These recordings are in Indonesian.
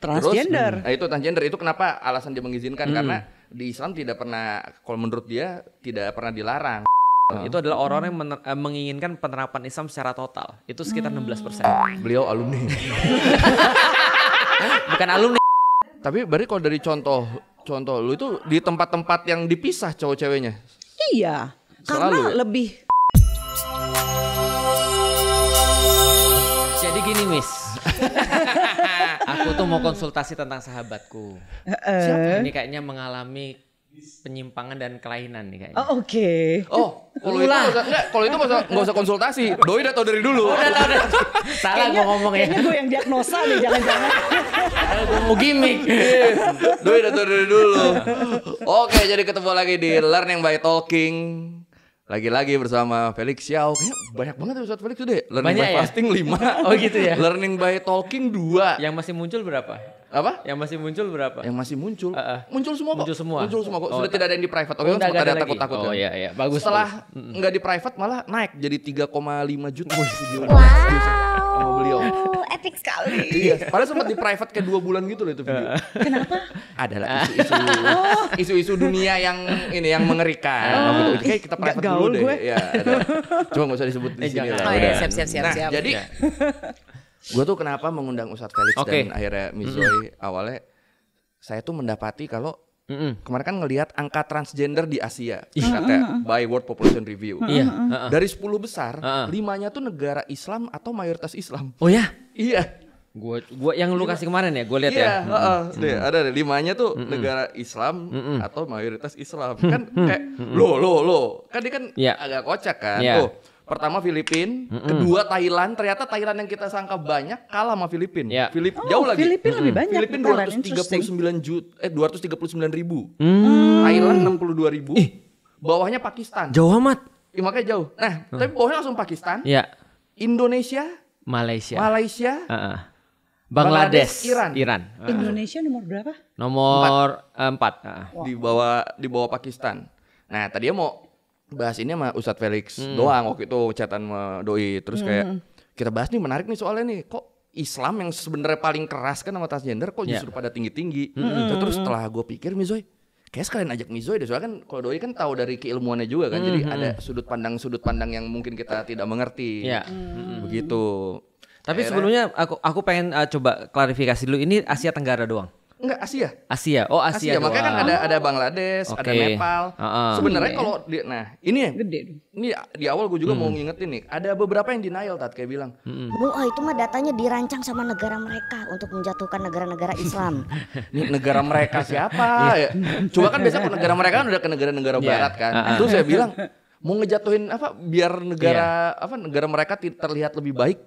Transgender. Terus, itu transgender itu kenapa alasan dia mengizinkan karena di Islam tidak pernah, kalau menurut dia tidak pernah dilarang. Itu adalah orang-orang yang menginginkan penerapan Islam secara total. Itu sekitar 16%. Beliau alumni. Bukan alumni. Tapi berarti kalau dari contoh lu itu di tempat-tempat yang dipisah cowok ceweknya. Iya. Selalu Karena ya? lebih. Jadi gini Miss. Aku tuh mau konsultasi tentang sahabatku. Siapa? Ini kayaknya mengalami penyimpangan dan kelainan nih kayaknya. Oh, oke. Oh, kalau itu nggak usah konsultasi. Doi udah tahu dari dulu. Salah gue ngomong ya. Kayaknya gue yang diagnosa nih, jangan-jangan. Gue mau gimmick. Doi udah tahu dari dulu. Oke, jadi ketemu lagi di Learning by Talking. Lagi-lagi bersama Felix Xiao. Kayaknya banyak banget ya Ustadz Felix udah. Learning Banyak by ya? Fasting 5. Oh gitu ya. Learning by Talking 2. Yang masih muncul berapa? Apa? Yang masih muncul berapa? Yang masih muncul. Muncul semua kok. Muncul semua. Kok. Oh, Sudah tidak ada yang di private. Oke, udah sempat nggak ada lagi. takut-takut Oh kan. iya, bagus. Setelah nggak di private malah naik jadi 3,5 juta. Wow, Sama beliau. epic sekali. Iya, padahal sempat di private kayak 2 bulan gitu loh itu video. Kenapa? Adalah isu-isu dunia yang ini yang mengerikan. Gitu. Kayak kita private gaul dulu deh. gue. Ya, ada. Cuma nggak usah disebut di sini jangan. lah. Oh udah. iya, siap. Nah, jadi gue tuh kenapa mengundang Ustadz Felix dan akhirnya Mizoy awalnya saya tuh mendapati kalau kemarin kan ngelihat angka transgender di Asia, katanya by World Population Review. Iya. Dari 10 besar, 5-nya tuh negara Islam atau mayoritas Islam. Oh ya? Iya. Gua yang lu kasih kemarin ya, gue lihat Iya, ya. ada 5-nya tuh negara Islam atau mayoritas Islam. Kan kayak lo. Kan dia kan agak kocak kan. Iya. Tuh, pertama Filipina, kedua Thailand. Ternyata Thailand yang kita sangka banyak kalah sama Filipina. Iya. Jauh lagi. Filipina lebih banyak. Filipina Thailand, 239 ribu. Thailand 62 ribu. Bawahnya Pakistan. Jauh amat. Ya, makanya jauh. Nah, tapi bawahnya langsung Pakistan. Iya. Indonesia, Malaysia. Bangladesh, Iran. Indonesia nomor berapa? Nomor 4. di bawah Pakistan. Nah, tadinya mau bahas ini sama Ustadz Felix doang waktu itu chatan sama Doi. Terus kayak kita bahas nih menarik nih soalnya nih. Kok Islam yang sebenarnya paling keras kan sama transgender kok justru pada tinggi-tinggi. Terus setelah gue pikir Mizoy, kayak sekalian ajak Mizoy deh. Soalnya kan kalau Doi kan tahu dari keilmuannya juga kan. Jadi ada sudut pandang yang mungkin kita tidak mengerti. Begitu. Tapi Akhirnya, sebelumnya aku pengen coba klarifikasi dulu. Ini Asia Tenggara doang? enggak, Asia. Asia. Oh, Asia doang. Makanya kan ada Bangladesh, ada Nepal. Sebenarnya kalau ini ya. Gede. Ini di awal gue juga mau ngingetin nih, ada beberapa yang denial kayak bilang. Itu mah datanya dirancang sama negara mereka untuk menjatuhkan negara-negara Islam. Ini negara mereka siapa ya? Coba kan biasanya kalau negara mereka kan udah ke negara-negara barat kan. Terus saya bilang mau ngejatuhin apa biar negara mereka terlihat lebih baik.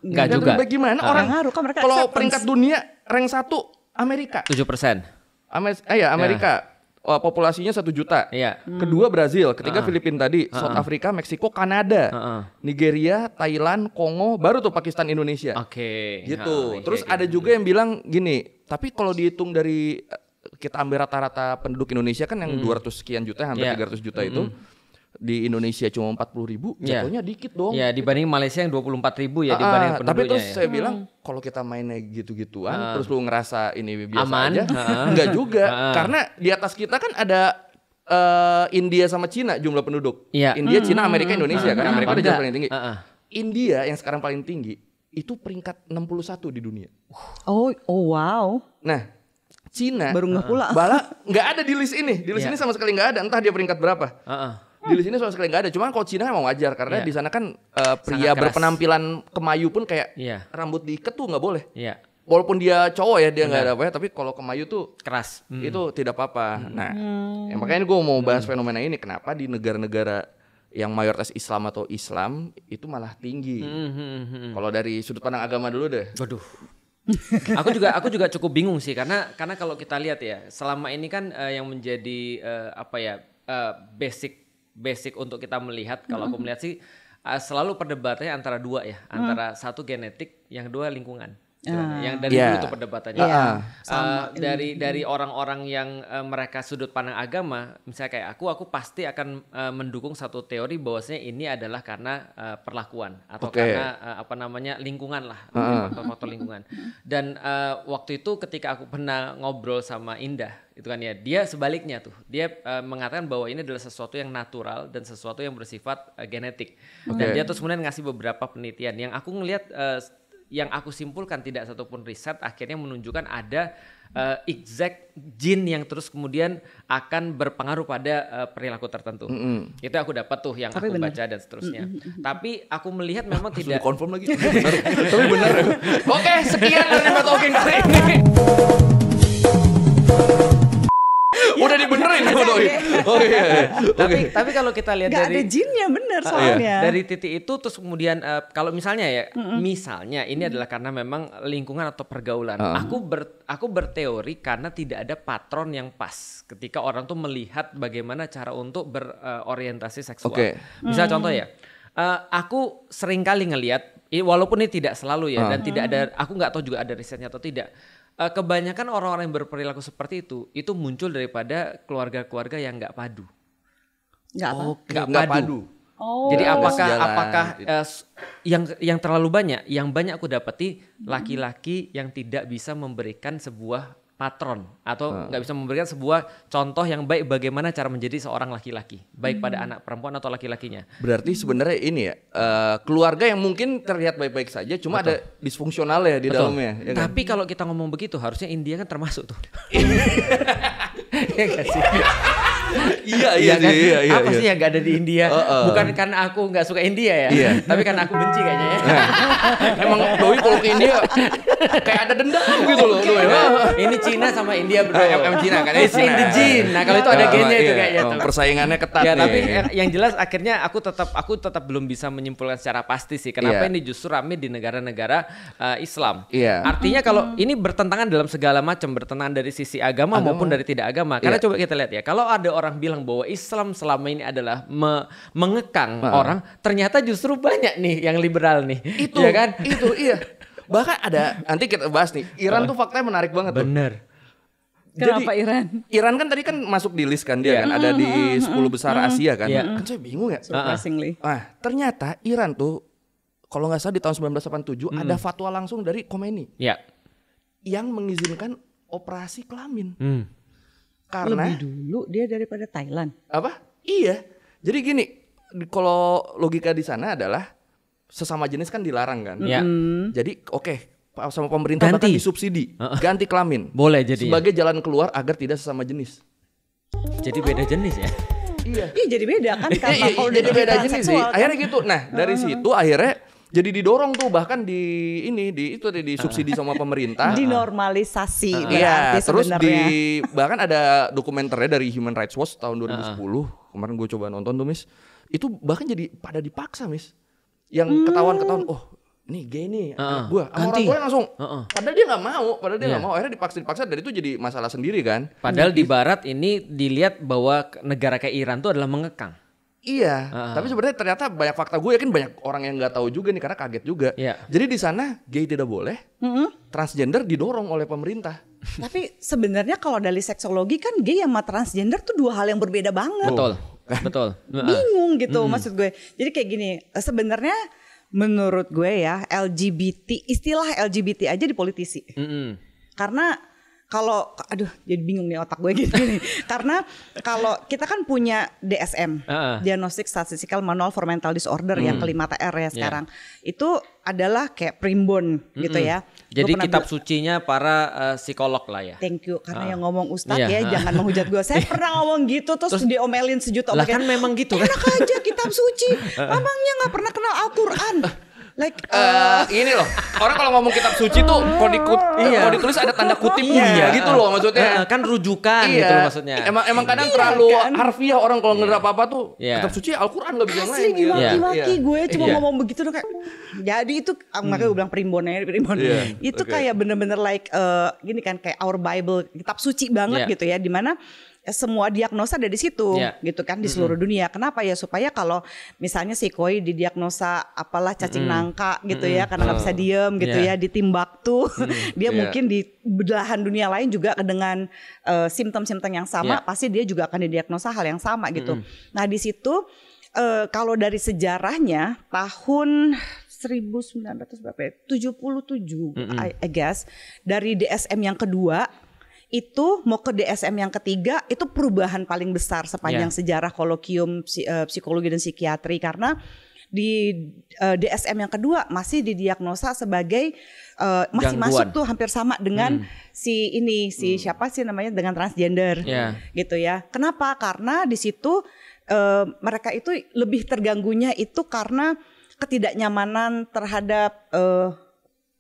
Enggak juga. Lebih baik gimana? Orang ngaruh kan mereka kalau acceptance. peringkat dunia rank 1 Amerika. 7%. Amerika. Populasinya 1 juta. Iya. Kedua Brazil, ketiga Filipina tadi, South Africa, Meksiko, Kanada, Nigeria, Thailand, Kongo, baru tuh Pakistan, Indonesia. Oke. Gitu. Terus ada juga yang bilang gini, tapi kalau dihitung dari kita ambil rata-rata penduduk Indonesia kan yang 200 sekian juta, hampir 300 juta itu. Di Indonesia cuma 40 ribu, jatuhnya dikit dong. Ya dibanding Malaysia yang 24 ribu ya dibanding penduduknya. Tapi terus ya. saya bilang kalau kita mainnya gitu-gituan, terus lu ngerasa ini biasa aman aja, enggak juga. Karena di atas kita kan ada India sama Cina jumlah penduduk. Iya. India, Cina, Amerika, Indonesia kan. Amerika udah Enggak. paling tinggi. India yang sekarang paling tinggi itu peringkat 61 di dunia. Oh wow. Nah, Cina Baru nggak pula. Bala nggak ada di list ini. Di list ini sama sekali nggak ada. Entah dia peringkat berapa. Di list ini sama sekali nggak ada. Cuman kalau Cina emang wajar karena di sana kan pria berpenampilan kemayu pun kayak rambut diikat tuh nggak boleh. Iya. Walaupun dia cowok ya dia nggak ada apa ya. Tapi kalau kemayu tuh Keras. itu tidak apa-apa. Nah, makanya gue mau bahas fenomena ini. Kenapa di negara-negara yang mayoritas Islam atau Islam itu malah tinggi. Kalau dari sudut pandang agama dulu deh. Waduh. aku juga cukup bingung sih karena kalau kita lihat ya selama ini kan yang menjadi basic untuk kita melihat kalau aku melihat sih selalu perdebatannya antara dua ya, antara satu genetik, yang kedua lingkungan. Yang dari dulu tuh perdebatannya. Dari orang-orang yang mereka sudut pandang agama, misalnya kayak aku pasti akan mendukung satu teori bahwasanya ini adalah karena perlakuan atau karena lingkungan lah, faktor-faktor lingkungan. Dan waktu itu ketika aku pernah ngobrol sama Indah, itu kan ya, dia sebaliknya tuh, dia mengatakan bahwa ini adalah sesuatu yang natural dan sesuatu yang bersifat genetik. Dan dia terus kemudian ngasih beberapa penelitian yang aku ngelihat, yang aku simpulkan tidak satupun riset akhirnya menunjukkan ada exact gene yang terus kemudian akan berpengaruh pada perilaku tertentu. Itu aku dapat tuh yang aku baca dan seterusnya. Tapi aku melihat memang tidak confirm lagi. Tapi benar. Oke, sekian dari Talking kali ini. Udah dibenerin sama Doi. Oh iya. Tapi kalau kita lihat Gak dari ada jinnya bener soalnya. Dari titik itu terus kemudian kalau misalnya ya, misalnya ini adalah karena memang lingkungan atau pergaulan. Aku berteori karena tidak ada patron yang pas ketika orang tuh melihat bagaimana cara untuk berorientasi seksual. Misal contoh ya, aku sering kali ngelihat, walaupun ini tidak selalu ya, dan tidak ada, aku nggak tahu juga ada risetnya atau tidak. Kebanyakan orang-orang yang berperilaku seperti itu muncul daripada keluarga-keluarga yang nggak padu. Nggak padu. Jadi apakah yang terlalu banyak? Yang banyak aku dapati laki-laki yang tidak bisa memberikan sebuah patron atau nggak bisa memberikan sebuah contoh yang baik bagaimana cara menjadi seorang laki-laki, baik pada anak perempuan atau laki-lakinya. Berarti sebenarnya ini ya, keluarga yang mungkin terlihat baik-baik saja, cuma ada disfungsional ya di dalamnya. Ya kan? Tapi kalau kita ngomong begitu, harusnya India kan termasuk tuh. Iya gak sih? Iya. Apa sih yang gak ada di India? Bukan karena aku gak suka India ya, tapi karena aku benci kayaknya ya. Emang Doi kalau ke India kayak ada dendam gitu loh. Ini Cina sama India bro. Cina kan? It's in the gene. Nah kalau itu ada gennya itu kayaknya. Persaingannya ketat ya, nih. Tapi yang jelas akhirnya aku tetap belum bisa menyimpulkan secara pasti sih. Kenapa ini justru rame di negara-negara Islam. Artinya kalau ini bertentangan dalam segala macam, bertentangan dari sisi agama maupun dari tidak agama. Karena coba kita lihat ya, kalau ada orang bilang bahwa Islam selama ini adalah mengekang orang, ternyata justru banyak nih yang liberal nih. Itu ya kan? Itu iya. Bahkan ada, nanti kita bahas nih, Iran tuh faktanya menarik banget. Bener. Kenapa Iran? Iran kan tadi kan masuk di list kan dia kan, ada di 10 besar Asia kan. Kan saya bingung ya. Surprisingly. Ternyata Iran tuh kalau nggak salah di tahun 1987 ada fatwa langsung dari Khomeini. Yang mengizinkan operasi kelamin. Karena lebih dulu dia daripada Thailand. Apa? Iya. Jadi gini, kalau logika di sana adalah sesama jenis kan dilarang kan. Jadi sama pemerintah bahkan disubsidi ganti kelamin. Boleh jadi. Sebagai jalan keluar agar tidak sesama jenis. Jadi beda jenis ya. Iya jadi beda kan karena kalau jadi beda jenis sih. Kan? Akhirnya gitu. Nah, dari situ akhirnya jadi didorong tuh bahkan disubsidi sama pemerintah. Dinormalisasi Iya, terus sebenarnya. bahkan ada dokumenternya dari Human Rights Watch tahun 2010. Kemarin gue coba nonton tuh, Miss. Itu bahkan jadi pada dipaksa, Miss. Yang ketahuan, oh nih gay nih gue. Orang gue langsung. Padahal dia nggak mau. Akhirnya dipaksa dan itu jadi masalah sendiri kan. Padahal di barat ini dilihat bahwa negara kayak Iran tuh adalah mengekang. Iya, tapi sebenarnya ternyata banyak fakta, gue yakin banyak orang yang nggak tahu juga nih karena kaget juga. Jadi di sana gay tidak boleh, transgender didorong oleh pemerintah. Tapi sebenarnya kalau dari seksologi kan gay sama transgender tuh dua hal yang berbeda banget. Betul. Bingung gitu maksud gue. Jadi kayak gini, sebenarnya menurut gue ya istilah LGBT aja dipolitisi. Karena kalau jadi bingung nih otak gue gini. Karena kalau kita kan punya DSM, Diagnostic Statistical Manual for Mental Disorder yang kelima TR ya sekarang. Itu adalah kayak primbon gitu ya. Jadi kitab sucinya para psikolog lah ya. Thank you karena yang ngomong Ustadz ya jangan menghujat gue. Saya pernah ngomong gitu terus diomelin sejuta. Lah kan memang gitu kan. Enak aja kitab suci. Mamangnya gak pernah kenal Al-Quran. Ini loh, orang kalau ngomong kitab suci tuh kalau ditulis ada tanda kutipnya gitu loh maksudnya. Kan rujukan gitu loh maksudnya. Emang kadang terlalu harfiah orang kalau ngerap apa tuh. Kitab suci Al-Quran gak bisa main. Asli dimaki-maki gue cuma ngomong begitu tuh kayak. Jadi itu makanya gue bilang primbon. Itu kayak bener-bener gini kan kayak our Bible, kitab suci banget gitu ya. Dimana semua diagnosa dari situ gitu kan di seluruh dunia. Kenapa ya? Supaya kalau misalnya si Koi didiagnosa apalah cacing nangka gitu ya karena nggak bisa diem gitu ya di Timbuktu, dia mungkin di belahan dunia lain juga dengan simptom-simptom yang sama pasti dia juga akan didiagnosa hal yang sama gitu. Nah di situ kalau dari sejarahnya tahun 1977 I guess dari DSM yang kedua itu mau ke DSM yang ketiga itu perubahan paling besar sepanjang sejarah kolokium psikologi dan psikiatri karena di DSM yang kedua masih didiagnosa sebagai masih masuk tuh hampir sama dengan si siapa sih namanya dengan transgender gitu ya. Kenapa? Karena di situ mereka itu lebih terganggunya itu karena ketidaknyamanan terhadap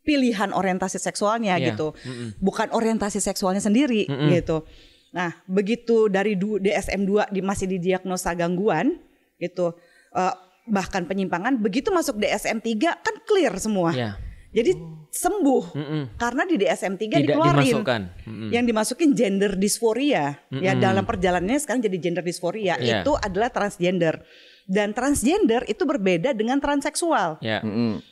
pilihan orientasi seksualnya gitu, bukan orientasi seksualnya sendiri gitu. Nah begitu dari DSM-2 masih didiagnosa gangguan gitu, bahkan penyimpangan, begitu masuk DSM-3 kan clear semua, jadi sembuh karena di DSM-3 dikeluarin, yang dimasukin gender dysphoria, ya dalam perjalanannya sekarang jadi gender dysphoria itu adalah transgender. Dan transgender itu berbeda dengan transseksual.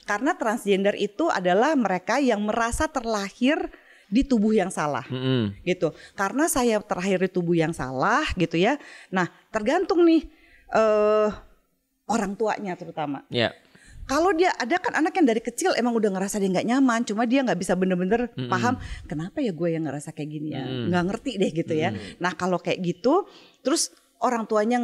Karena transgender itu adalah mereka yang merasa terlahir di tubuh yang salah. Gitu. Karena saya terlahir di tubuh yang salah gitu ya. Nah, tergantung nih orang tuanya terutama. Kalau dia ada kan anak yang dari kecil emang udah ngerasa dia nggak nyaman, cuma dia nggak bisa bener-bener paham kenapa ya gue yang ngerasa kayak gini ya, nggak ngerti deh gitu ya. Nah kalau kayak gitu, terus orang tuanya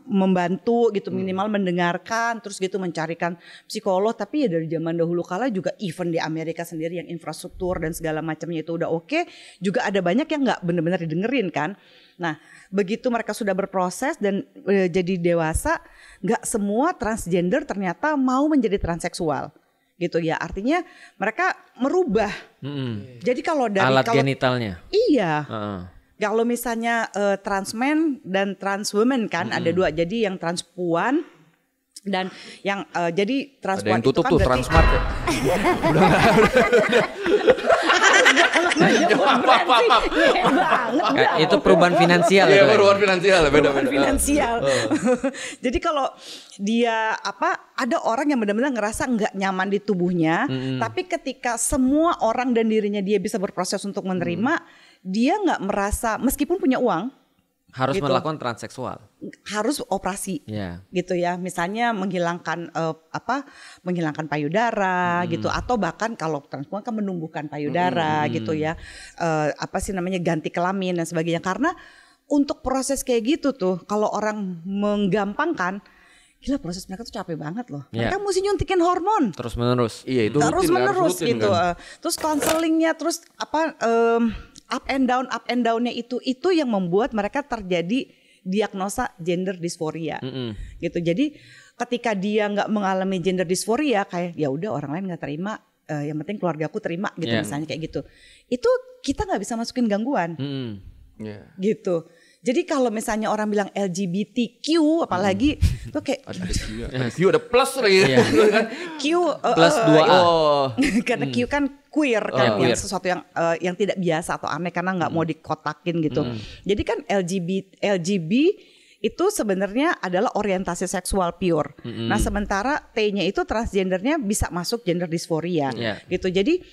membantu gitu, minimal mendengarkan, terus gitu mencarikan psikolog. Tapi ya dari zaman dahulu kala juga even di Amerika sendiri yang infrastruktur dan segala macamnya itu udah oke, juga ada banyak yang nggak benar-benar didengerin kan. Nah begitu mereka sudah berproses dan jadi dewasa, nggak semua transgender ternyata mau menjadi transseksual gitu ya. Artinya mereka merubah. Jadi kalau dari alat genitalnya. Iya. Kalau misalnya transmen dan transwoman kan ada dua. Jadi yang transpuan dan yang jadi transpuan itu kan berarti Transmart ya. Itu perubahan finansial ya. Perubahan finansial beda-beda. Jadi kalau dia ada orang yang benar-benar ngerasa nggak nyaman di tubuhnya, tapi ketika semua orang dan dirinya dia bisa berproses untuk menerima, dia nggak merasa meskipun punya uang harus gitu, melakukan transseksual, harus operasi gitu ya, misalnya menghilangkan menghilangkan payudara gitu, atau bahkan kalau transpuan kan menumbuhkan payudara gitu ya, ganti kelamin dan sebagainya. Karena untuk proses kayak gitu tuh kalau orang menggampangkan, gila proses mereka tuh capek banget loh. Mereka mesti nyuntikin hormon terus menerus. Iya itu terus menerus gitu kan? Terus konselingnya, terus up and downnya itu yang membuat mereka terjadi diagnosa gender dysphoria gitu. Jadi ketika dia nggak mengalami gender dysphoria, kayak ya udah orang lain nggak terima, yang penting keluargaku terima gitu, misalnya kayak gitu, itu kita nggak bisa masukin gangguan gitu. Jadi kalau misalnya orang bilang LGBTQ apalagi tuh kayak Q ada plus lagi Q plus 2A. Karena Q kan queer kan, yang sesuatu yang tidak biasa atau aneh karena nggak mau dikotakin gitu. Jadi kan LGB itu sebenarnya adalah orientasi seksual pure. Nah sementara T-nya itu transgendernya bisa masuk gender dysphoria gitu. Jadi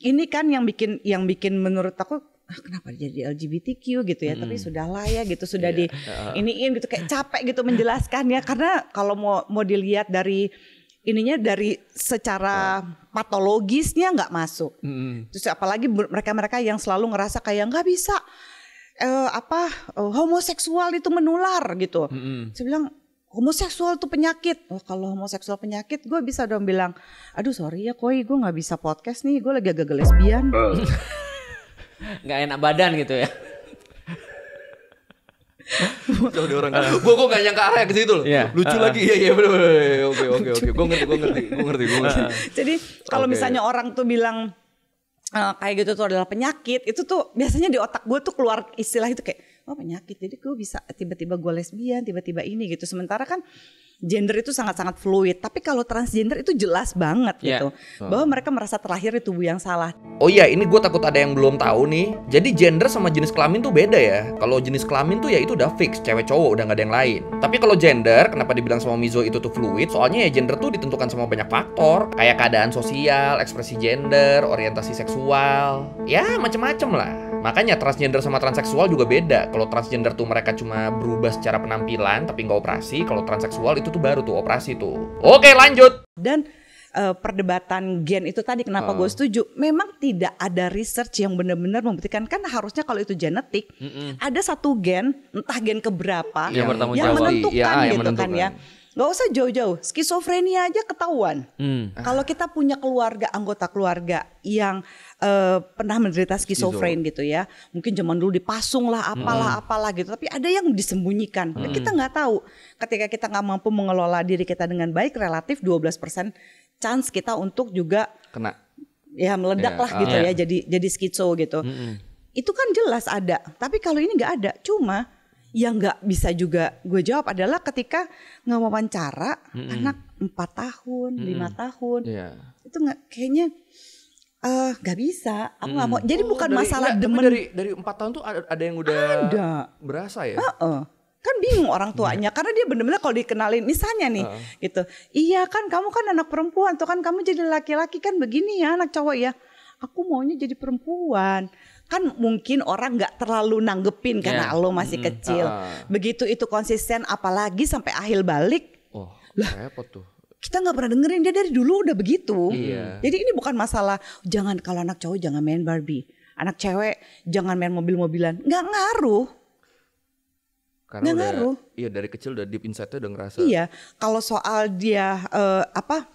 ini kan yang bikin menurut aku kenapa jadi LGBTQ gitu ya, tapi sudahlah ya gitu, sudah iniin gitu, kayak capek gitu menjelaskan ya, karena kalau mau dilihat dari ininya dari secara patologisnya nggak masuk. Terus apalagi mereka yang selalu ngerasa kayak nggak bisa homoseksual itu menular gitu. Saya bilang homoseksual itu penyakit. Kalau homoseksual penyakit, gue bisa dong bilang, aduh sorry ya Koi, gue nggak bisa podcast nih, gue lagi gagal lesbian. Nggak enak badan gitu ya. Gue kok gak nyangka arah ke situ loh. Lucu lagi. Iya bener. Oke. Gue ngerti. Jadi kalau misalnya orang tuh bilang kayak gitu tuh adalah penyakit, itu tuh biasanya di otak gue tuh keluar istilah itu kayak oh penyakit, jadi gue bisa tiba-tiba gue lesbian, tiba-tiba ini gitu. Sementara kan gender itu sangat-sangat fluid, tapi kalau transgender itu jelas banget gitu, bahwa mereka merasa terlahir di tubuh yang salah. Oh iya, ini gue takut ada yang belum tahu nih. Jadi gender sama jenis kelamin tuh beda ya. Kalau jenis kelamin tuh ya itu udah fix, cewek cowok udah gak ada yang lain. Tapi kalau gender, kenapa dibilang sama Mizo itu tuh fluid? Soalnya ya gender tuh ditentukan sama banyak faktor, kayak keadaan sosial, ekspresi gender, orientasi seksual, ya macem-macem lah. Makanya transgender sama transseksual juga beda. Kalau transgender tuh mereka cuma berubah secara penampilan tapi nggak operasi. Kalau transseksual itu tuh baru tuh operasi tuh. Oke, lanjut. Dan perdebatan gen itu tadi kenapa gue setuju, memang tidak ada research yang benar-benar membuktikan. Kan harusnya kalau itu genetik, ada satu gen, entah gen keberapa Yang yang menentukan yang gitu menentukan. kan ya. Gak usah jauh-jauh, skizofrenia aja ketahuan. Kalau kita punya keluarga, anggota keluarga yang pernah menderita skizofren gitu ya, mungkin zaman dulu dipasung lah, apalah gitu. Tapi ada yang disembunyikan. Kita nggak tahu. Ketika kita nggak mampu mengelola diri kita dengan baik, relatif 12% chance kita untuk juga Kena. ya meledak lah gitu ya, jadi skizo gitu. Itu kan jelas ada. Tapi kalau ini nggak ada, cuma yang nggak bisa juga gue jawab adalah ketika ngewawancara anak 4 tahun, 5 tahun, itu nggak, kayaknya nggak bisa. Aku nggak mau. Jadi bukan masalah demen. Tapi dari 4 tahun tuh ada yang udah berasa ya? Kan bingung orang tuanya karena dia benar-benar kalau dikenalin misalnya nih gitu. Iya kan kamu kan anak perempuan tuh kan kamu jadi laki-laki kan begini ya anak cowok ya. Aku maunya jadi perempuan. Kan mungkin orang nggak terlalu nanggepin karena lo masih kecil. Begitu itu konsisten apalagi sampai akhir balik. Oh, repot tuh. Kita nggak pernah dengerin dia dari dulu udah begitu. Iya. Jadi ini bukan masalah jangan kalau anak cowok jangan main Barbie. Anak cewek jangan main mobil-mobilan. Nggak ngaruh. Karena nggak ngaruh. Iya dari kecil udah deep inside-nya udah ngerasa. Iya, kalau soal dia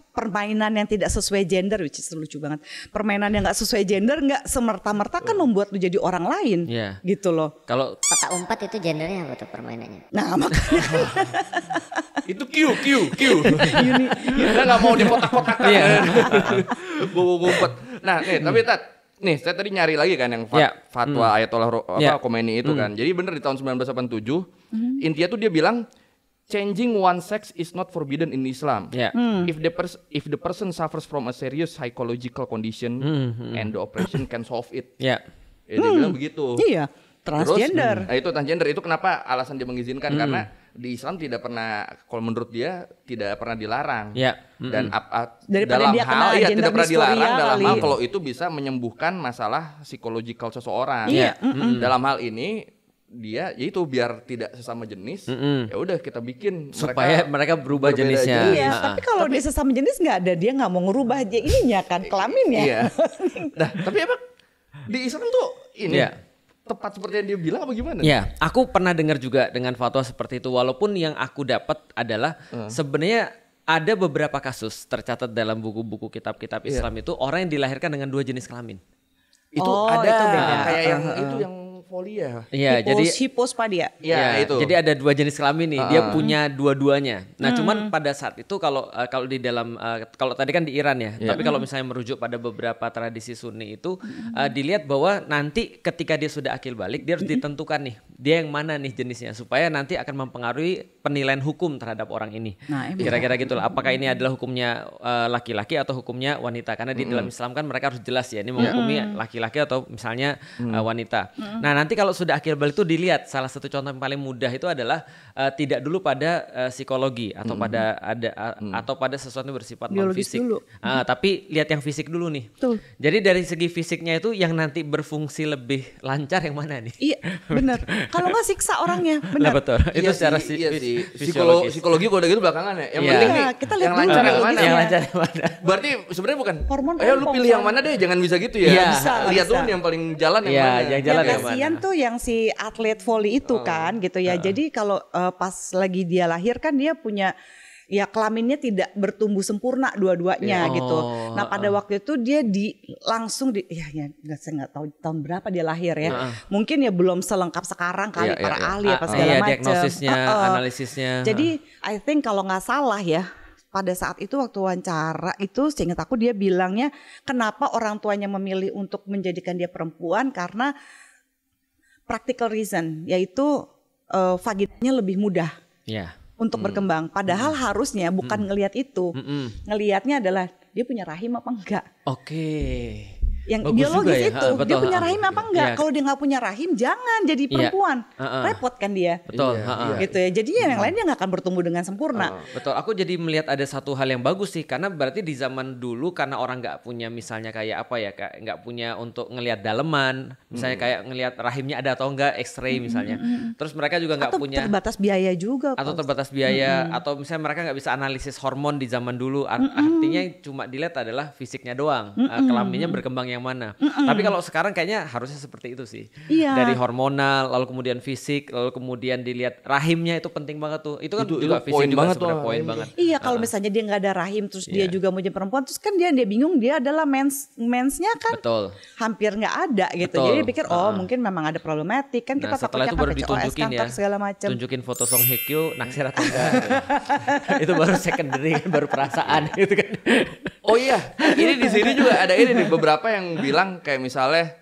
permainan yang tidak sesuai gender, which is lucu banget. Permainan yang nggak sesuai gender nggak semerta-merta kan membuat lu jadi orang lain, gitu loh. Kalau Kotak umpat itu gendernya apa tuh permainannya? Nah makanya Itu Q. Kita nggak mau dikotak-kotakan. Ngumpet. Nah, nih tapi nih saya tadi nyari lagi kan yang fatwa Ayatollah Khomeini itu kan. Jadi bener di tahun 1987 intinya tuh dia bilang changing one sex is not forbidden in Islam. If the person suffers from a serious psychological condition and the operation can solve it. Dia bilang begitu. iya, transgender. Terus, itu transgender itu kenapa alasan dia mengizinkan karena di Islam tidak pernah, kalau menurut dia tidak pernah dilarang. Dan Daripada dalam dia kena hal gender tidak pernah dilarang dysphoria dalam kali. hal kalau itu bisa menyembuhkan masalah psikologikal seseorang. Dalam hal ini dia yaitu biar tidak sesama jenis, ya udah kita bikin supaya mereka berubah berbeda jenisnya. jenis. Iya, tapi kalau dia sesama jenis nggak ada, dia nggak mau ngerubah aja ininya kan kelaminnya. Iya. Nah, tapi emang di Islam tuh ini tepat seperti yang dia bilang apa gimana? Ya, aku pernah dengar juga dengan fatwa seperti itu. Walaupun yang aku dapat adalah sebenarnya ada beberapa kasus tercatat dalam buku-buku kitab-kitab Islam itu orang yang dilahirkan dengan 2 jenis kelamin. Itu Oh, ada itu beda. kayak yang itu yang folia. Iya, jadi hipospadia. Ya, itu. Jadi ada 2 jenis kelamin nih, dia punya dua-duanya. Nah, cuman pada saat itu kalau di dalam kalau tadi kan di Iran ya, tapi kalau misalnya merujuk pada beberapa tradisi Sunni itu dilihat bahwa nanti ketika dia sudah akil balik, dia harus ditentukan nih, dia yang mana nih jenisnya supaya nanti akan mempengaruhi penilaian hukum terhadap orang ini. Nah, kira-kira gitulah. Apakah ini adalah hukumnya laki-laki atau hukumnya wanita? Karena di dalam Islam kan mereka harus jelas ya, ini menghukumi laki-laki atau misalnya wanita. Nah, nanti kalau sudah akhir balik itu dilihat salah satu contoh yang paling mudah itu adalah tidak dulu pada psikologi atau pada sesuatu yang bersifat non fisik. Tapi lihat yang fisik dulu nih. Betul. Jadi dari segi fisiknya itu yang nanti berfungsi lebih lancar yang mana nih? Iya, benar. Kalau nggak siksa orangnya, Nah, benar. betul. Itu secara fisiologis. Psikologi kalau udah gitu belakangan ya. Yang Iya. penting nih Kita lihat yang dulu lancar yang biologisnya. mana. Yang lancar yang mana? Berarti sebenarnya bukan Hormon lu pilih yang mana deh, jangan bisa gitu ya. Iya. Lihat Bisa. dulu nih yang paling jalan yang Iya, mana. yang jalan Ya, yang mana? kasihan tuh yang si atlet volley itu kan gitu ya. Jadi kalau pas lagi dia lahir kan dia punya ya kelaminnya tidak bertumbuh sempurna dua-duanya gitu. Nah pada waktu itu dia langsung saya nggak tahu tahun berapa dia lahir ya. Mungkin ya belum selengkap sekarang kali para ahli apa segala macam. Diagnosisnya, analisisnya. Jadi I think kalau nggak salah ya, pada saat itu waktu wawancara itu seingat aku dia bilangnya kenapa orang tuanya memilih untuk menjadikan dia perempuan karena practical reason, yaitu vaginanya lebih mudah Ya. untuk berkembang. Padahal harusnya bukan ngelihat itu, ngelihatnya adalah dia punya rahim apa enggak. Oke. Yang Bagus biologis juga ya. itu, Ha, betul. dia punya rahim apa enggak. Iya. Kalau dia nggak punya rahim, jangan jadi perempuan, repot kan dia. Betul. Iya, Ha, ha. iya. Gitu ya. Jadinya yang lain dia nggak akan bertumbuh dengan sempurna. Betul, aku jadi melihat ada satu hal yang bagus sih, karena berarti di zaman dulu karena orang nggak punya misalnya kayak apa ya, kayak nggak punya untuk ngelihat daleman, misalnya kayak ngelihat rahimnya ada atau enggak, X-ray misalnya. Terus mereka juga nggak Atau punya terbatas biaya juga. atau Pak. terbatas biaya, atau misalnya mereka nggak bisa analisis hormon di zaman dulu. Artinya cuma dilihat adalah fisiknya doang, kelaminnya berkembang yang mana. Tapi kalau sekarang kayaknya harusnya seperti itu sih. Iya. Dari hormonal, lalu kemudian fisik, lalu kemudian dilihat rahimnya, itu penting banget tuh. Itu kan Itu juga fisik poin juga banget sebenarnya tuh, poin rahim banget. Iya, kalau misalnya dia nggak ada rahim, terus dia Iya. juga mau jadi perempuan, terus kan dia bingung, dia adalah mensnya kan Betul. hampir nggak ada gitu. Betul. Jadi dia pikir mungkin memang ada problematik kan, kita setelah takutnya itu kan baru PCOS, ditunjukin ya, kanker segala macam. tunjukin foto Song Hye Kyo naksir atau enggak. Itu baru secondary, baru perasaan gitu kan. Oh iya, ini di sini juga ada ini nih beberapa yang bilang kayak misalnya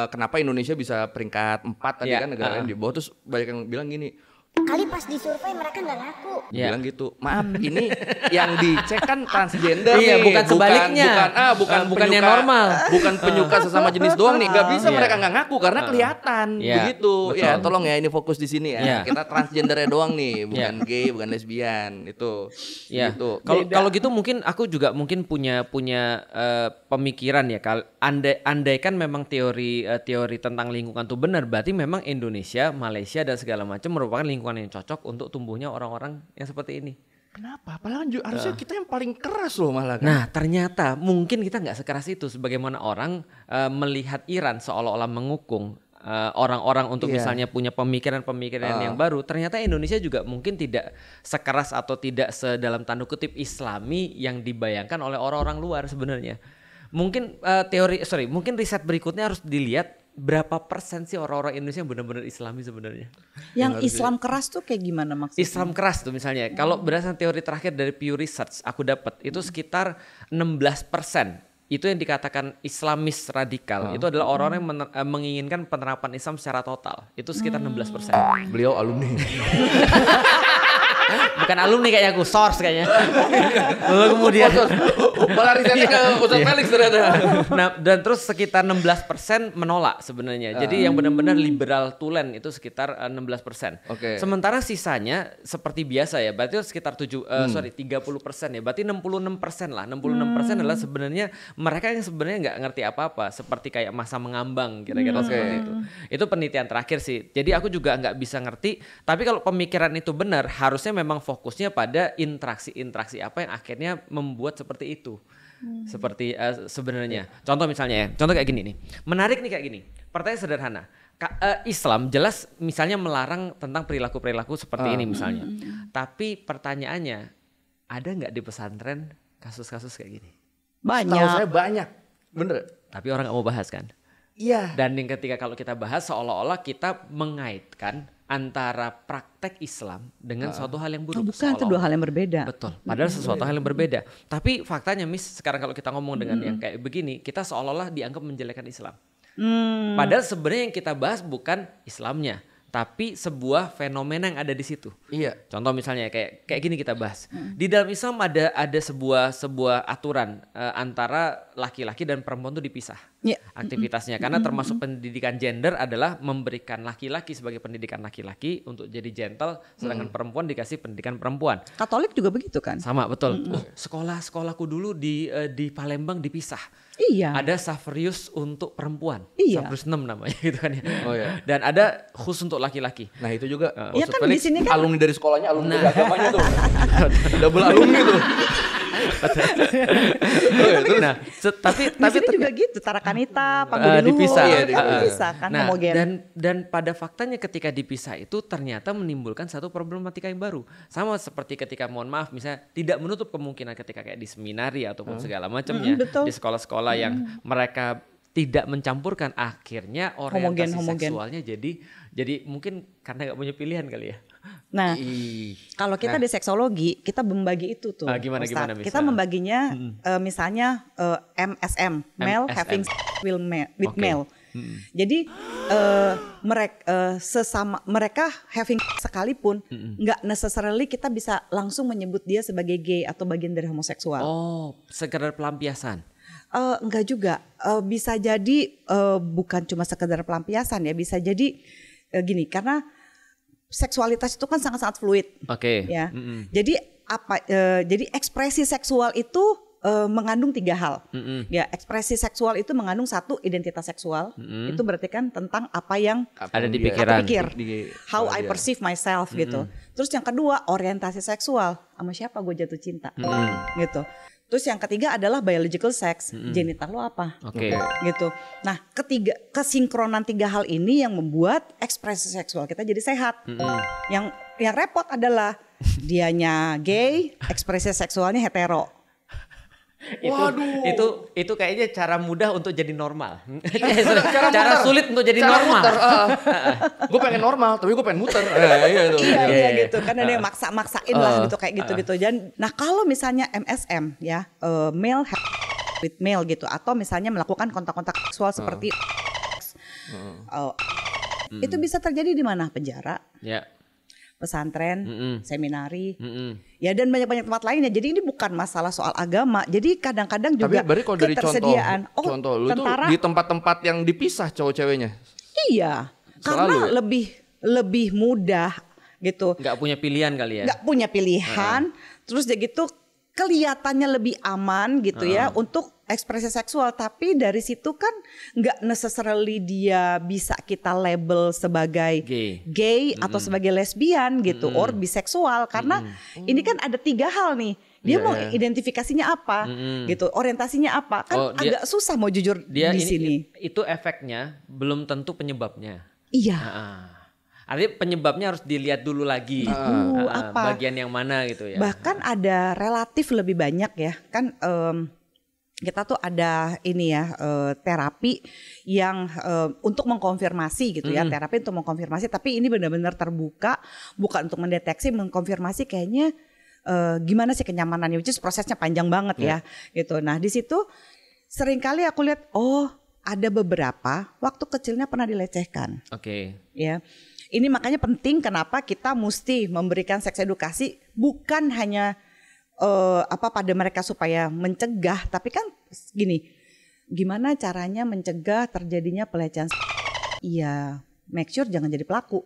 kenapa Indonesia bisa peringkat 4 tadi Iya, kan negara lain di bawah, terus banyak yang bilang gini. Kali pas disurvei mereka nggak ngaku. Iya. Bilang gitu. Maaf, ini yang dicek kan transgender Iya, nih, bukan sebaliknya. bukan yang penyuka, normal. bukan penyuka sesama jenis doang nih. Gak bisa Iya. mereka nggak ngaku karena kelihatan Iya, begitu. betul. Ya, tolong ya ini fokus di sini ya. Iya. Kita transgendernya doang nih, bukan Iya. gay, bukan lesbian itu. Ya, Gitu. kalau gitu mungkin aku juga mungkin punya pemikiran ya. Andai kan memang teori tentang lingkungan itu benar, berarti memang Indonesia, Malaysia dan segala macam merupakan lingkungan yang cocok untuk tumbuhnya orang-orang yang seperti ini. Kenapa? Padahal harusnya kita yang paling keras loh malah kan. Nah, ternyata mungkin kita nggak sekeras itu, sebagaimana orang melihat Iran seolah-olah mengukung orang-orang untuk Iya. misalnya punya pemikiran-pemikiran yang baru. Ternyata Indonesia juga mungkin tidak sekeras atau tidak sedalam tanda kutip Islami yang dibayangkan oleh orang-orang luar sebenarnya. Mungkin mungkin riset berikutnya harus dilihat berapa persen sih orang-orang Indonesia yang benar-benar Islami sebenarnya. Yang Islam keras tuh kayak gimana maksudnya? Islam keras tuh misalnya. Kalau berdasarkan teori terakhir dari Pew Research aku dapat itu sekitar 16%. Itu yang dikatakan Islamis radikal. Itu adalah orang-orang yang menginginkan penerapan Islam secara total. Itu sekitar 16%. Beliau alumni. Bukan alumni kayaknya aku, source kayaknya. Lalu kemudian Malah risetnya ke Ustadz Felix ternyata. nah, dan terus sekitar 16% menolak sebenarnya. Jadi yang benar-benar liberal tulen itu sekitar 16%. Oke. Sementara sisanya seperti biasa ya, berarti sekitar 30% ya. Berarti 66% lah. 66% adalah sebenarnya mereka yang sebenarnya nggak ngerti apa-apa, seperti kayak masa mengambang kira-kira seperti itu. Itu penelitian terakhir sih. Jadi aku juga nggak bisa ngerti, tapi kalau pemikiran itu benar, harusnya memang fokusnya pada interaksi-interaksi apa yang akhirnya membuat seperti itu. Seperti sebenarnya. Contoh misalnya ya, contoh kayak gini nih. Menarik nih kayak gini. Pertanyaan sederhana. Islam jelas misalnya melarang tentang perilaku-perilaku seperti ini misalnya. Tapi pertanyaannya, ada nggak di pesantren kasus-kasus kayak gini? Tahu Banyak. saya banyak. Bener. Tapi orang nggak mau bahas kan? Iya. Dan yang ketika kalau kita bahas seolah-olah kita mengaitkan antara praktek Islam dengan suatu hal yang buruk. Oh, bukan, itu dua hal yang berbeda. Betul. Padahal sesuatu hal yang berbeda. Tapi faktanya Miss, sekarang kalau kita ngomong dengan yang kayak begini, kita seolah-olah dianggap menjelekan Islam. Padahal sebenarnya yang kita bahas bukan Islamnya, tapi sebuah fenomena yang ada di situ. Iya. Contoh misalnya kayak gini kita bahas. Di dalam Islam ada sebuah aturan antara laki-laki dan perempuan itu dipisah. Iya. Aktivitasnya karena termasuk pendidikan gender adalah memberikan laki-laki sebagai pendidikan laki-laki untuk jadi gentle, sedangkan perempuan dikasih pendidikan perempuan. Katolik juga begitu kan? Sama betul. Sekolahku dulu di Palembang dipisah. Iya. Ada Saverius untuk perempuan, Iya. Saverius 6 namanya gitu kan ya. Oh iya. Dan ada khusus untuk laki-laki. Nah itu juga Iya Ustadz kan, Felix di sini kan- alumni dari sekolahnya, alumni dari agamanya tuh. Double alumni tuh. Nah, tapi Di sini juga gitu, Tarakanita, Pagudi Luhur, dipisah. kan Iya, dipisah kan, Nah, homogen. dan pada faktanya ketika dipisah itu ternyata menimbulkan satu problematika yang baru. Sama seperti ketika mohon maaf misalnya tidak menutup kemungkinan ketika kayak di seminari ataupun segala macamnya betul. di sekolah-sekolah yang mereka tidak mencampurkan, akhirnya orientasi Homogen. seksualnya jadi mungkin karena nggak punya pilihan kali ya. Nah, Ih. kalau kita di seksologi, kita membagi itu tuh. Gimana, Ustadz. gimana, Kita misal? membaginya misalnya MSM, male MSM. having sex with male. Oke. Jadi mereka having sekalipun nggak necessarily kita bisa langsung menyebut dia sebagai gay atau bagian dari homoseksual. Oh, sekedar pelampiasan. Enggak juga, bisa jadi bukan cuma sekedar pelampiasan ya, bisa jadi gini, karena seksualitas itu kan sangat-sangat fluid. Oke. Ya. Jadi jadi ekspresi seksual itu mengandung 3 hal. Ya, ekspresi seksual itu mengandung 1 identitas seksual. Itu berarti kan tentang apa yang Ada di pikiran. aku pikir, how I perceive myself gitu. Terus yang kedua orientasi seksual, sama siapa gue jatuh cinta, gitu. Terus yang ketiga adalah biological sex, genital lo apa, gitu. Nah, kesinkronan 3 hal ini yang membuat ekspresi seksual kita jadi sehat. Yang repot adalah dianya gay, ekspresi seksualnya hetero. Itu kayaknya cara mudah untuk jadi normal. cara sulit untuk jadi normal. Gue pengen normal, tapi gue pengen muter. Iya gitu. Kan ada yang maksa-maksain lah gitu kayak gitu-gitu. Nah kalau misalnya MSM ya, male with male gitu, atau misalnya melakukan kontak-kontak seksual seperti itu bisa terjadi di mana? Penjara. Ya. Pesantren, seminari, ya dan banyak-banyak tempat lainnya. Jadi ini bukan masalah soal agama. Jadi kadang-kadang juga kalau dari ketersediaan. contoh lu tuh di tempat-tempat yang dipisah cowok ceweknya. Iya, karena lebih mudah gitu. Nggak punya pilihan kali ya? Nggak punya pilihan, terus dia gitu kelihatannya lebih aman gitu ya untuk ekspresi seksual. Tapi dari situ kan nggak necessarily dia bisa kita label sebagai gay atau sebagai lesbian gitu, or biseksual. Karena ini kan ada 3 hal nih. Dia mau identifikasinya apa gitu, orientasinya apa. Kan agak susah mau jujur di sini. Itu efeknya belum tentu penyebabnya. Iya. Artinya penyebabnya harus dilihat dulu lagi. Apa? Bagian yang mana gitu ya. Bahkan ada relatif lebih banyak ya. Kan kita tuh ada ini ya, terapi yang untuk mengkonfirmasi gitu ya. Terapi untuk mengkonfirmasi, tapi ini benar-benar terbuka, bukan untuk mendeteksi, mengkonfirmasi kayaknya gimana sih kenyamanannya, which is prosesnya panjang banget ya gitu. Nah di situ seringkali aku lihat, ada beberapa waktu kecilnya pernah dilecehkan. Ya. Ini makanya penting kenapa kita mesti memberikan seks edukasi bukan hanya pada mereka supaya mencegah, tapi kan gini, gimana caranya mencegah terjadinya pelecehan? Iya, make sure jangan jadi pelaku.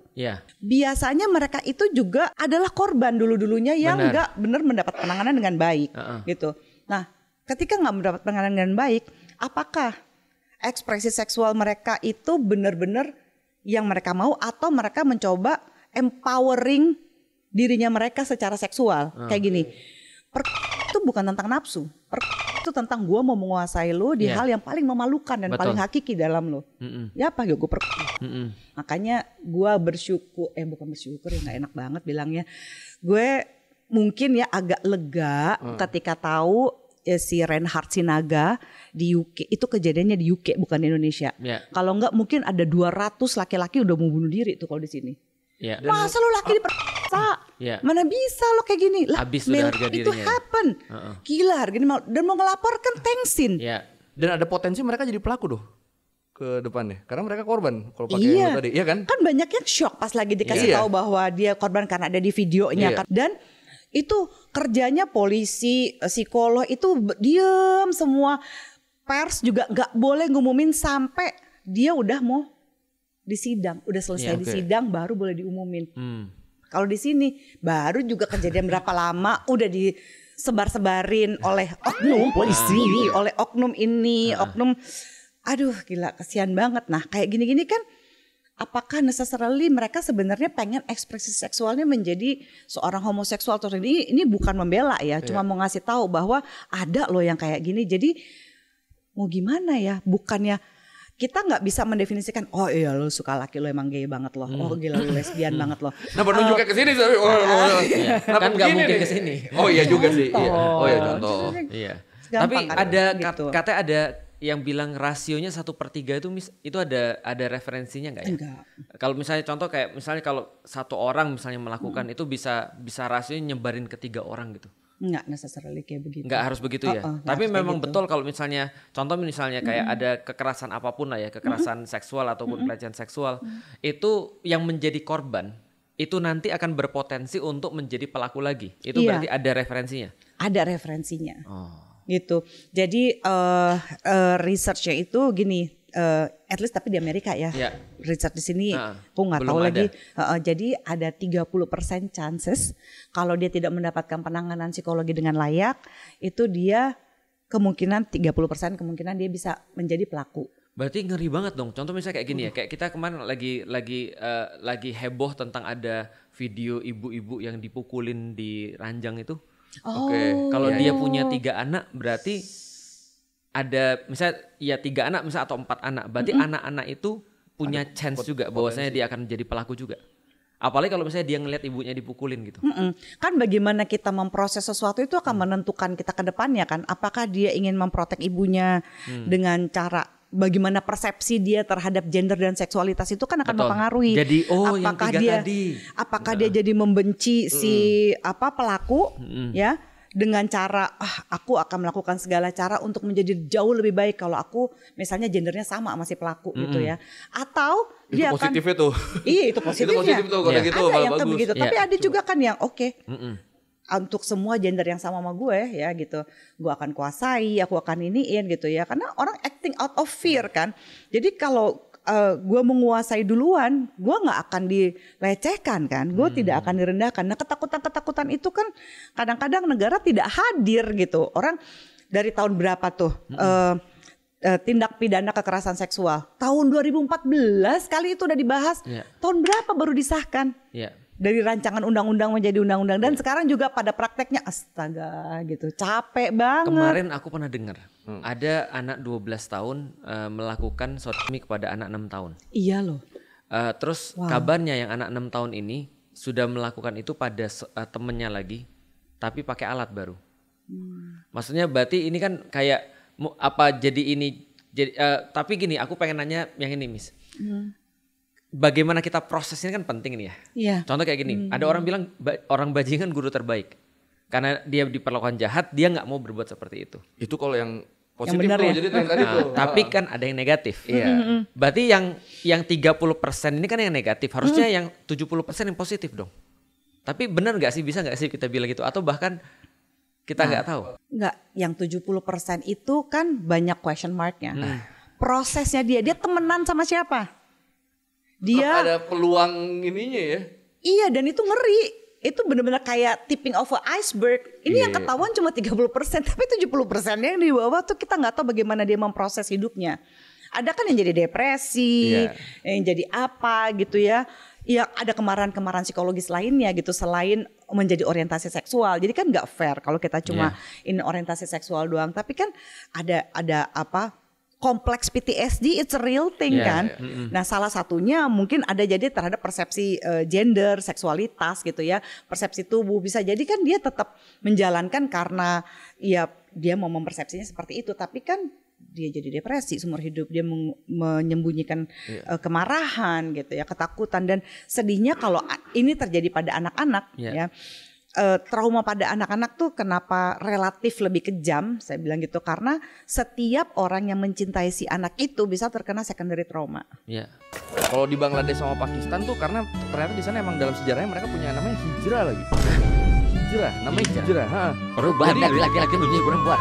Biasanya mereka itu juga adalah korban dulu-dulunya yang nggak benar mendapat penanganan dengan baik, gitu. Nah, ketika nggak mendapat penanganan dengan baik, apakah ekspresi seksual mereka itu benar-benar yang mereka mau, atau mereka mencoba empowering dirinya mereka secara seksual? Kayak gini, itu bukan tentang nafsu, itu tentang gue mau menguasai lo di hal yang paling memalukan dan paling hakiki dalam lo. Ya apa ya gue makanya gue bersyukur, bukan bersyukur ya, nggak enak banget bilangnya. Gue mungkin ya agak lega ketika tahu si Reinhard Sinaga di UK, itu kejadiannya di UK bukan di Indonesia. Kalau enggak mungkin ada 200 laki-laki udah mau bunuh diri tuh kalau di sini. Masa lo laki diperkosa? Mana bisa lo kayak gini? Lah, itu happen. Gila harga ini dan mau ngelaporkan thanksin. Dan ada potensi mereka jadi pelaku ke depannya, karena mereka korban kalau pakai yang tadi, iya kan? Kan banyak yang shock pas lagi dikasih tahu bahwa dia korban karena ada di videonya kan. Dan itu kerjanya polisi, psikolog itu diem semua. Pers juga gak boleh ngumumin sampai dia udah mau disidang, udah selesai disidang baru boleh diumumin. Kalau di sini baru juga kejadian berapa lama udah disebar-sebarin oleh oknum polisi, oleh oknum ini, oknum. Aduh gila, kasihan banget. Nah kayak gini-gini kan, apakah necessarily mereka sebenarnya pengen ekspresi seksualnya menjadi seorang homoseksual atau ini bukan membela ya, cuma mau ngasih tahu bahwa ada loh yang kayak gini. Jadi mau gimana ya, bukannya kita nggak bisa mendefinisikan, oh iya lo suka laki lo emang gay banget loh, oh gila lo lesbian banget loh. Nah menunjuknya ke sini, kan nggak mungkin ke sini. Oh iya juga sih. Oh iya contoh. Tapi ada katanya ada yang bilang rasionya 1/3 itu ada referensinya nggak ya? Enggak. Kalau misalnya contoh kayak misalnya kalau 1 orang misalnya melakukan itu bisa rasionya nyebarin ke 3 orang gitu. Nggak necessarily kayak begitu. Nggak harus begitu ya. Tapi memang gitu. betul kalau misalnya contoh misalnya kayak ada kekerasan apapun lah ya, kekerasan seksual ataupun pelecehan seksual, itu yang menjadi korban itu nanti akan berpotensi untuk menjadi pelaku lagi. Itu berarti ada referensinya. Ada referensinya. Gitu. Jadi researchnya itu gini, at least tapi di Amerika ya. Research di sini aku nggak tahu lagi. Jadi ada 30% chances kalau dia tidak mendapatkan penanganan psikologi dengan layak, itu dia kemungkinan 30% kemungkinan dia bisa menjadi pelaku. Berarti ngeri banget dong. Contoh misalnya kayak gini ya, kayak kita kemarin lagi heboh tentang ada video ibu-ibu yang dipukulin di ranjang itu. Kalau dia punya 3 anak berarti ada misalnya ya 3 anak misalnya atau 4 anak, berarti anak-anak itu punya chance juga bahwasanya dia akan jadi pelaku juga. Apalagi kalau misalnya dia ngelihat ibunya dipukulin gitu. Kan bagaimana kita memproses sesuatu itu akan menentukan kita ke depannya kan. Apakah dia ingin memprotek ibunya dengan cara bagaimana persepsi dia terhadap gender dan seksualitas itu kan akan mempengaruhi. Jadi apakah dia jadi membenci si pelaku ya dengan cara aku akan melakukan segala cara untuk menjadi jauh lebih baik kalau aku misalnya gendernya sama si pelaku gitu ya. Atau itu dia positif akan itu. Iya, itu positifnya. Itu positif tuh kalau gitu ada yang bagus. begitu, tapi ada juga kan yang untuk semua gender yang sama gue ya gitu, gue akan kuasai, aku akan iniin gitu ya, karena orang acting out of fear kan. Jadi kalau gue menguasai duluan, gue nggak akan dilecehkan kan, gue tidak akan direndahkan. Nah ketakutan itu kan kadang-kadang negara tidak hadir gitu. Orang dari tahun berapa tuh tindak pidana kekerasan seksual, tahun 2014 kali itu udah dibahas, tahun berapa baru disahkan? Dari rancangan undang-undang menjadi undang-undang dan sekarang juga pada prakteknya astaga gitu, capek banget. Kemarin aku pernah dengar ada anak 12 tahun melakukan sodomi kepada anak 6 tahun. Iya loh. Terus kabarnya yang anak 6 tahun ini sudah melakukan itu pada temennya lagi, tapi pakai alat baru. Maksudnya berarti ini kan kayak tapi gini, aku pengen nanya yang ini, Miss. Bagaimana kita prosesnya kan penting nih ya. Iya. Contoh kayak gini, ada orang bilang orang bajingan guru terbaik. Karena dia diperlakukan jahat, dia nggak mau berbuat seperti itu. Itu kalau yang positif benar tuh, ya? jadi yang tadi tuh. Tapi kan ada yang negatif. Iya. Berarti yang 30% ini kan yang negatif, harusnya yang 70% yang positif dong. Tapi benar nggak sih, bisa nggak sih kita bilang gitu? Atau bahkan kita nggak tahu? Nggak, yang 70% itu kan banyak question marknya. Prosesnya dia temenan sama siapa? Dia ada peluang ininya ya. Iya, dan itu ngeri. Itu benar-benar kayak tipping of a iceberg. Ini yang ketahuan cuma 30%, tapi 70% yang di bawah tuh kita nggak tahu bagaimana dia memproses hidupnya. Ada kan yang jadi depresi, yang jadi apa gitu ya. Ya ada kemarahan-kemarahan psikologis lainnya gitu selain menjadi orientasi seksual. Jadi kan nggak fair kalau kita cuma ini orientasi seksual doang. Tapi kan ada kompleks PTSD, it's a real thing kan. Nah salah satunya mungkin ada jadi terhadap persepsi gender, seksualitas gitu ya. Persepsi tubuh bisa jadi kan dia tetap menjalankan karena ya dia mau mempersepsinya seperti itu. Tapi kan dia jadi depresi seumur hidup, dia menyembunyikan kemarahan gitu ya, ketakutan. Dan sedihnya kalau ini terjadi pada anak-anak ya. Trauma pada anak-anak tuh kenapa relatif lebih kejam, saya bilang gitu, karena setiap orang yang mencintai si anak itu bisa terkena secondary trauma. Kalau di Bangladesh sama Pakistan tuh karena ternyata di sana emang dalam sejarahnya mereka punya namanya hijrah lagi. Hijrah, namanya hijrah. Perubahan dari laki-laki menjadi perempuan.